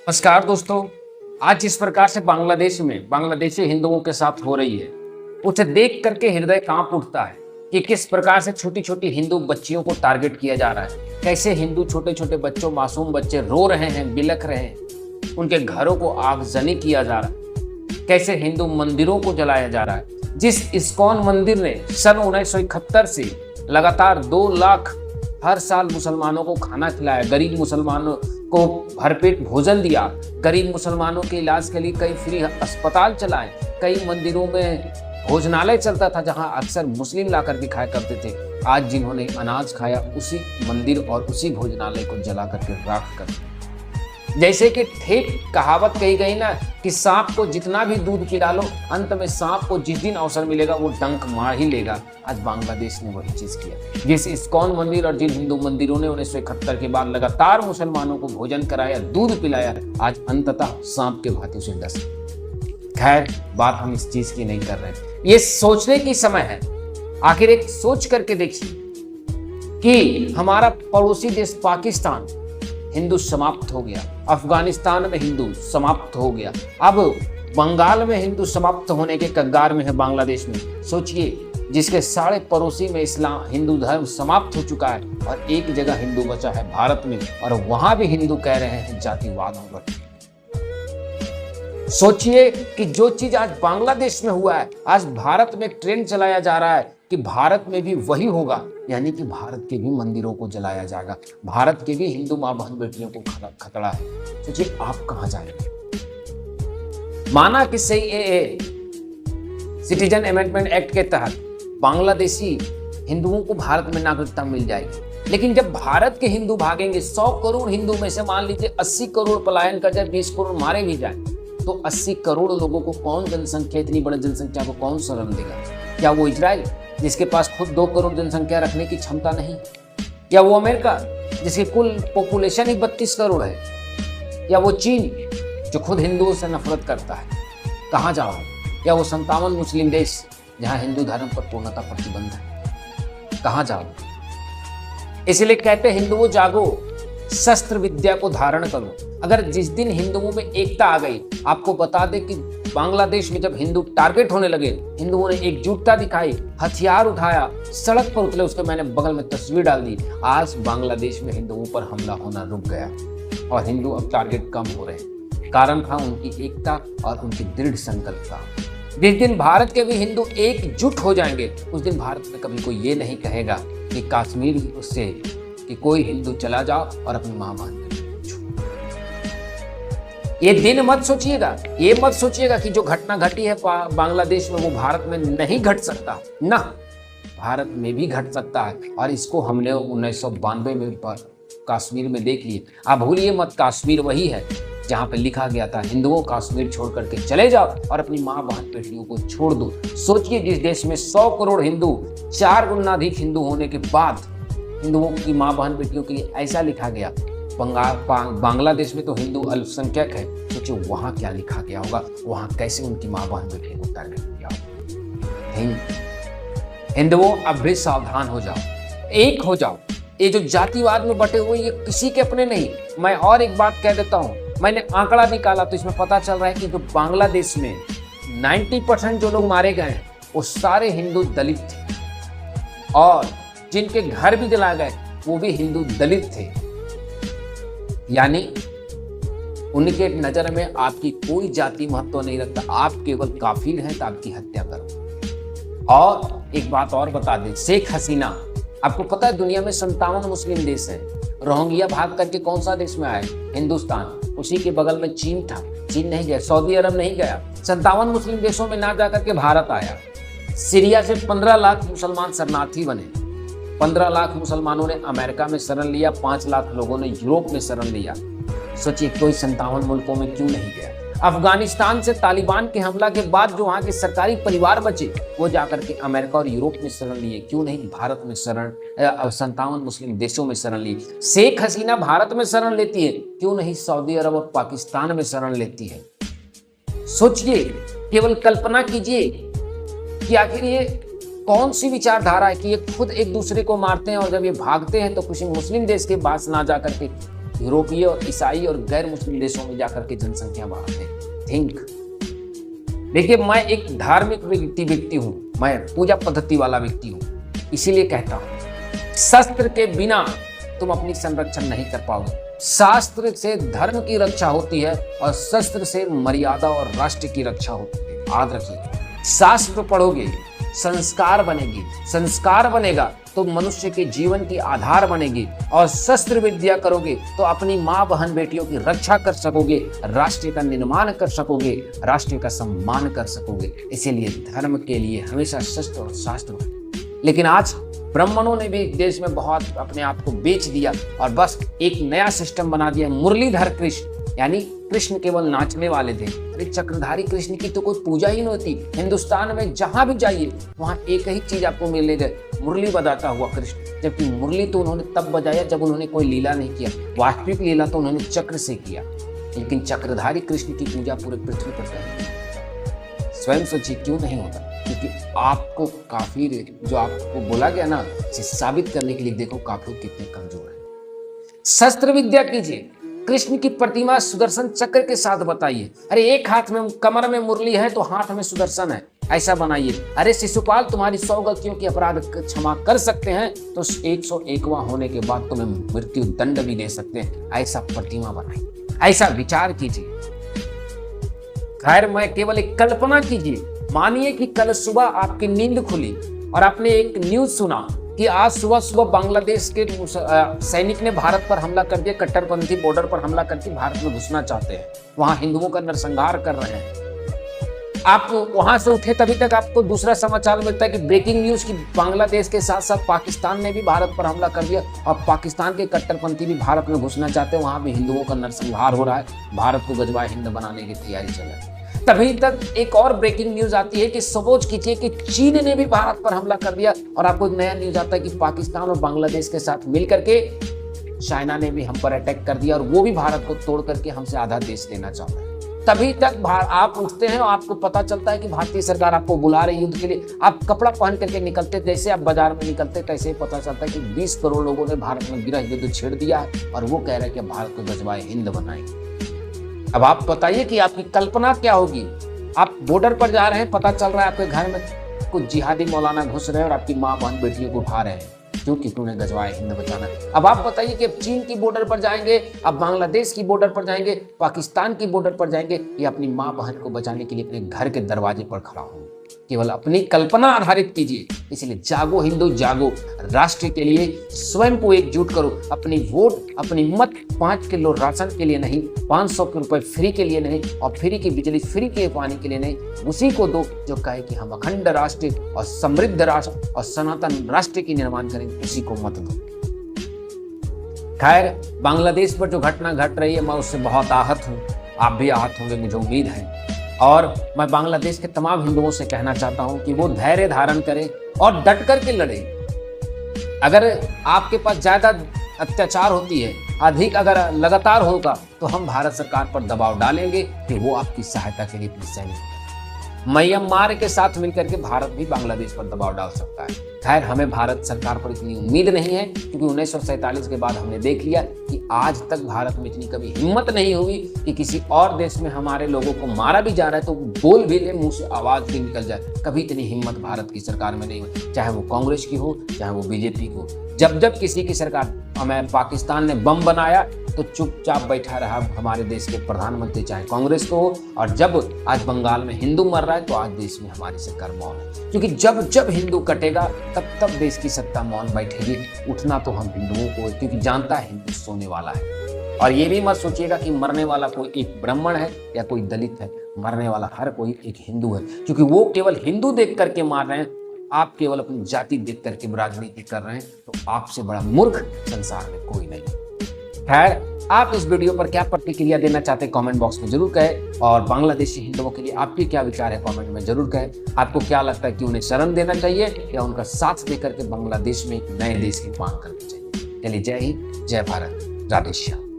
नमस्कार दोस्तों। आज जिस प्रकार से बांग्लादेश में बांग्लादेशी हिंदुओं के साथ हो रही है, उसे देख करके हृदय कांप उठता है कि किस प्रकार से छोटी छोटी हिंदू बच्चियों को टारगेट किया जा रहा है। कैसे हिंदू छोटे छोटे बच्चों, मासूम बच्चे रो रहे हैं, बिलख रहे हैं, उनके घरों को आगजनी किया जा रहा है। कैसे हिंदू मंदिरों को जलाया जा रहा है। जिस इस्कॉन मंदिर ने सन 1971 से लगातार 2 लाख हर साल मुसलमानों को खाना खिलाया, गरीब मुसलमानों को भरपेट भोजन दिया, गरीब मुसलमानों के इलाज के लिए कई फ्री अस्पताल चलाए, कई मंदिरों में भोजनालय चलता था जहां अक्सर मुस्लिम लाकर के खाया करते थे। आज जिन्होंने अनाज खाया, उसी मंदिर और उसी भोजनालय को जला करके राख कर, जैसे कि ठेठ कहावत कही गई ना कि सांप को जितना भी दूध पिला लो, अंत में सांप को जिस दिन अवसर मिलेगा वो डंक मार ही लेगा। आज बांग्लादेश ने वही चीज किया। जिस इस्कॉन मंदिर और जिन हिंदू मंदिरों ने 1971 के बाद लगातार मुसलमानों को भोजन कराया, दूध पिलाया, आज अंततः सांप के भांति उसे डस। खैर, बात हम इस चीज की नहीं कर रहे। ये सोचने की समय है। आखिर एक सोच करके देखिए कि हमारा पड़ोसी देश पाकिस्तान हिंदू समाप्त हो गया, अफगानिस्तान में हिंदू समाप्त हो गया, अब बंगाल में हिंदू समाप्त होने के कगार में है बांग्लादेश में। सोचिए, जिसके सारे पड़ोसी में इस्लाम हिंदू धर्म समाप्त हो चुका है और एक जगह हिंदू बचा है भारत में, और वहां भी हिंदू कह रहे हैं जातिवाद होगा। सोचिए कि जो चीज आज बांग्लादेश में हुआ है, आज भारत में ट्रेंड चलाया जा रहा है कि भारत में भी वही होगा, यानी कि भारत के भी मंदिरों को जलाया जाएगा, भारत के भी हिंदू मां बहन बेटियों को खतरा है। सोचिए आप कहां जाएंगे। माना कि सीएए सिटीजन अमेंडमेंट एक्ट के तहत बांग्लादेशी हिंदुओं को भारत में नागरिकता मिल जाएगी, लेकिन जब भारत के हिंदू भागेंगे, 100 करोड़ हिंदू में से मान लीजिए 80 करोड़ पलायन कर जाए, 20 करोड़ मारे भी जाए, तो 80 करोड़ लोगों को कौन जनसंख्या, इतनी बड़ी जनसंख्या को कौन शरण देगा। क्या वो इजराइल जिसके पास खुद 2 करोड़ जनसंख्या रखने की क्षमता नहीं, या वो अमेरिका जिसकी कुल पॉपुलेशन ही 32 करोड़ है, या वो चीन जो खुद हिंदुओं से नफरत करता है, कहाँ जाओ, या वो 57 मुस्लिम देश जहां हिंदू धर्म पर पूर्णतः प्रतिबंध है, कहाँ जाओ। इसलिए कहते हिंदुओं जागो, शस्त्र विद्या को धारण करो। अगर जिस दिन हिंदुओं में एकता आ गई, आपको बता दें कि बांग्लादेश में जब हिंदू टारगेट होने लगे, हिंदुओं ने एकजुटता दिखाई, हथियार उठाया, सड़क पर उतरे, उसके मैंने बगल में तस्वीर डाल दी। आज बांग्लादेश में हिंदुओं पर हमला होना रुक गया और हिंदू अब टारगेट कम हो रहे हैं। कारण था उनकी एकता और उनकी दृढ़ संकल्प था। जिस दिन भारत के भी हिंदू एकजुट हो जाएंगे, उस दिन भारत में कभी कोई ये नहीं कहेगा कि कश्मीर उससे कि कोई हिंदू चला जाओ और अपनी मां बहन। ये दिन मत सोचिएगा, ये मत सोचिएगा कि जो घटना घटी है बांग्लादेश में वो भारत में नहीं घट सकता। ना, भारत में भी घट सकता है, और इसको हमने 1992 में कश्मीर में देख लिए। आप भूलिए मत, कश्मीर वही है जहां पे लिखा गया था हिंदुओं कश्मीर छोड़ करके चले जाओ और अपनी मां बहन बेटियों को छोड़ दो। सोचिए, जिस देश में 100 करोड़ हिंदू, 4 गुना अधिक हिंदू होने के बाद हिंदुओं की मां बहन बेटियों के लिए ऐसा लिखा गया। बांग्लादेश में तो हिंदू अल्पसंख्यक है, सोचिए वहां क्या लिखा गया होगा, वहां कैसे उनकी मां बहन बेटियों को टारगेट किया होगा। हिंदुओं अब भी सावधान हो जाओ, एक हो जाओ। ये जो जातिवाद में बटे हुए, ये किसी के अपने नहीं। मैं और एक बात कह देता हूं, मैंने आंकड़ा निकाला तो इसमें पता चल रहा है कि जो बांग्लादेश में 90% जो लोग मारे गए हैं वो सारे हिंदू दलित थे, और जिनके घर भी जलाए गए वो भी हिंदू दलित थे। यानी उनके नजर में आपकी कोई जाति महत्व नहीं रखता, आप केवल काफिर हैं तो आपकी हत्या करो। और एक बात और बता दें, शेख हसीना, आपको पता है दुनिया में 57 मुस्लिम देश हैं। रोहिंग्या भाग करके कौन सा देश में आए? हिंदुस्तान। उसी के बगल में चीन था, चीन नहीं गया, सऊदी अरब नहीं गया, 57 मुस्लिम देशों में ना जाकर के भारत आया। सीरिया से 15 लाख मुसलमान शरणार्थी बने, 15 लाख मुसलमानों ने अमेरिका में शरण लिया, 5 लाख लोगों ने यूरोप में शरण लिया। सोचिए कोई 57 मुल्कों में क्यों नहीं गया। अफगानिस्तान से तालिबान के हमला के बाद जो वहां के सरकारी परिवार बचे, वो जाकर के अमेरिका और यूरोप में शरण लिए, क्यों नहीं भारत में शरण, 57 मुस्लिम देशों में शरण ली। शेख हसीना भारत में शरण लेती है, क्यों नहीं सऊदी अरब और पाकिस्तान में शरण लेती है। सोचिए, केवल कल्पना कीजिए कि आखिर ये कौन सी विचारधारा है कि ये खुद एक दूसरे को मारते हैं, और जब ये भागते हैं तो किसी मुस्लिम देश के पास ना जाकर के यूरोपीय और ईसाई और गैर मुस्लिम देशों में जाकर के जनसंख्या बढ़ाते हैं। थिंक। देखिए, मैं एक धार्मिक व्यक्ति हूं, मैं पूजा पद्धति वाला व्यक्ति हूं, इसीलिए कहता हूं शस्त्र के बिना तुम अपनी संरक्षण नहीं कर पाओगे। शास्त्र से धर्म की रक्षा होती है और शस्त्र से मर्यादा और राष्ट्र की रक्षा होती है। याद रखिए, शास्त्र पढ़ोगे संस्कार बनेगी, संस्कार बनेगा तो मनुष्य के जीवन की आधार बनेगी, और शस्त्र विद्या करोगे तो अपनी माँ बहन बेटियों की रक्षा कर सकोगे, राष्ट्र का निर्माण कर सकोगे, राष्ट्र का सम्मान कर सकोगे। इसीलिए धर्म के लिए हमेशा शस्त्र और शास्त्र। लेकिन आज ब्राह्मणों ने भी देश में बहुत अपने आप को बेच दिया और बस एक नया सिस्टम बना दिया, मुरलीधर कृष्ण, यानी कृष्ण केवल नाचने वाले थे। अरे चक्रधारी कृष्ण की तो कोई पूजा ही नहीं होती। हिंदुस्तान में जहां भी जाइए वहां एक ही चीज आपको मिलेगा, मुरली बजाता हुआ कृष्ण। जबकि मुरली तो उन्होंने तब बजाया जब उन्होंने कोई लीला नहीं किया, वास्तविक लीला तो उन्होंने चक्र से किया। लेकिन चक्रधारी कृष्ण की पूजा पूरे पृथ्वी पर करते हैं। स्वयं सोचिए क्यों नहीं होता? क्योंकि आपको काफिर जो आपको बोला गया ना, इसे साबित करने के लिए देखो काफिर कितने कमजोर है। शस्त्र विद्या कीजिए, कृष्ण की प्रतिमा सुदर्शन चक्र के साथ बताइए। अरे एक हाथ में कमर में मुरली है तो हाथ में सुदर्शन है, ऐसा बनाइए। अरे शिशुपाल तुम्हारी 100 गलतियों की अपराध क्षमा कर सकते हैं तो 101वां होने के बाद तुम्हें मृत्यु दंड भी दे सकते हैं, ऐसा प्रतिमा बनाइए, ऐसा विचार कीजिए। खैर, मैं केवल एक कल्पना कीजिए, मानिए कि कल सुबह आपकी नींद खुली और आपने एक न्यूज सुना कि आज सुबह सुबह बांग्लादेश के सैनिक ने भारत पर हमला कर दिया, कट्टरपंथी बॉर्डर पर हमला करके भारत में घुसना चाहते हैं, वहां हिंदुओं का नरसंहार कर रहे हैं। आप वहां से उठे तभी तक आपको दूसरा समाचार मिलता है कि ब्रेकिंग न्यूज की बांग्लादेश के साथ साथ पाकिस्तान ने भी भारत पर हमला कर दिया और पाकिस्तान के कट्टरपंथी भी भारत में घुसना चाहते हैं, वहां भी हिंदुओं का नरसंहार हो रहा है, भारत को गजवाए हिंद बनाने की तैयारी चल रही है। तभी तक एक और ब्रेकिंग न्यूज आती है कि समझ कीजिए कि चीन ने भी भारत पर हमला कर दिया, और आपको एक नया न्यूज आता है कि पाकिस्तान और बांग्लादेश के साथ मिलकर के चाइना ने भी हम पर अटैक कर दिया और वो भी भारत को तोड़ करके हमसे आधा देश लेना चाहता है। तभी तक आप उठते हैं और आपको पता चलता है कि भारतीय सरकार आपको बुला रही है युद्ध के लिए। आप कपड़ा पहन करके निकलते, जैसे आप बाजार में निकलते तैसे ही पता चलता है कि 20 करोड़ लोगों ने भारत में गृह युद्ध छेड़ दिया है और वो कह रहे हैं कि भारत को गजवाए हिंद बनाएंगे। अब आप बताइए कि आपकी कल्पना क्या होगी? आप बॉर्डर पर जा रहे हैं, पता चल रहा है आपके घर में कुछ जिहादी मौलाना घुस रहे हैं और आपकी माँ बहन बेटियों को उठा रहे हैं क्योंकि उन्हें गजवाए हिंद बचाना। अब आप बताइए कि अब चीन की बॉर्डर पर जाएंगे, अब बांग्लादेश की बॉर्डर पर जाएंगे, पाकिस्तान की बॉर्डर पर जाएंगे, या अपनी माँ बहन को बचाने के लिए अपने घर के दरवाजे पर खड़ा होंगे। केवल अपनी कल्पना आधारित कीजिए। इसलिए जागो हिंदू जागो, राष्ट्र के लिए स्वयं को एकजुट करो। अपनी वोट, अपनी मत 5 किलो राशन के लिए नहीं, 500 रुपए फ्री के लिए नहीं, और फ्री की बिजली, फ्री के पानी के लिए नहीं, उसी को दो जो कहे कि हम अखंड राष्ट्र और समृद्ध राष्ट्र और सनातन राष्ट्र की निर्माण करेंगे, उसी को मत दो। खैर, बांग्लादेश पर जो घटना घट रही है, मैं उससे बहुत आहत हूँ, आप भी आहत होंगे मुझे उम्मीद है। और मैं बांग्लादेश के तमाम हिंदुओं से कहना चाहता हूं कि वो धैर्य धारण करें और डट कर के लड़े। अगर आपके पास ज्यादा अत्याचार होती है, अधिक अगर लगातार होगा, तो हम भारत सरकार पर दबाव डालेंगे कि वो आपकी सहायता के लिए अपनी सैनिक म्यांमार के साथ मिलकर के भारत भी बांग्लादेश पर दबाव डाल सकता है। खैर, हमें भारत सरकार पर इतनी उम्मीद नहीं है क्योंकि 1947 के बाद हमने देख लिया कि आज तक भारत में इतनी कभी हिम्मत नहीं हुई कि किसी और देश में हमारे लोगों को मारा भी जा रहा है तो बोल भी ले, मुंह से आवाज भी निकल जाए। कभी इतनी हिम्मत भारत की सरकार में नहीं हुई, चाहे वो कांग्रेस की हो चाहे वो बीजेपी की हो। जब जब किसी की सरकार, हमें पाकिस्तान ने बम बनाया तो चुपचाप बैठा रहा हमारे देश के प्रधानमंत्री, चाहे कांग्रेस को हो, और जब आज बंगाल में हिंदू मर रहा है तो आज देश में हमारी सरकार मौन है। क्योंकि जब जब हिंदू कटेगा तब तब देश की सत्ता मौन बैठेगी। उठना तो हम हिंदुओं को, क्योंकि जानता है हिंदू सोने वाला है। और ये भी मत सोचिएगा कि मरने वाला कोई एक ब्राह्मण है या कोई दलित है, मरने वाला हर कोई एक हिंदू है, क्योंकि वो केवल हिंदू देख करके मार रहे हैं। आप केवल अपनी जाति देख करके राजनीति कर रहे हैं, तो आपसे बड़ा मूर्ख संसार में कोई नहीं। खैर, आप इस वीडियो पर क्या प्रतिक्रिया देना चाहते हैं कमेंट बॉक्स में जरूर कहें, और बांग्लादेशी हिंदुओं के लिए आपके क्या विचार है कमेंट में जरूर कहें। आपको क्या लगता है कि उन्हें शरण देना चाहिए या उनका साथ देकर के बांग्लादेश में एक नए देश की मांग करनी चाहिए? चलिए, जय हिंद, जय भारत, राधे श्याम।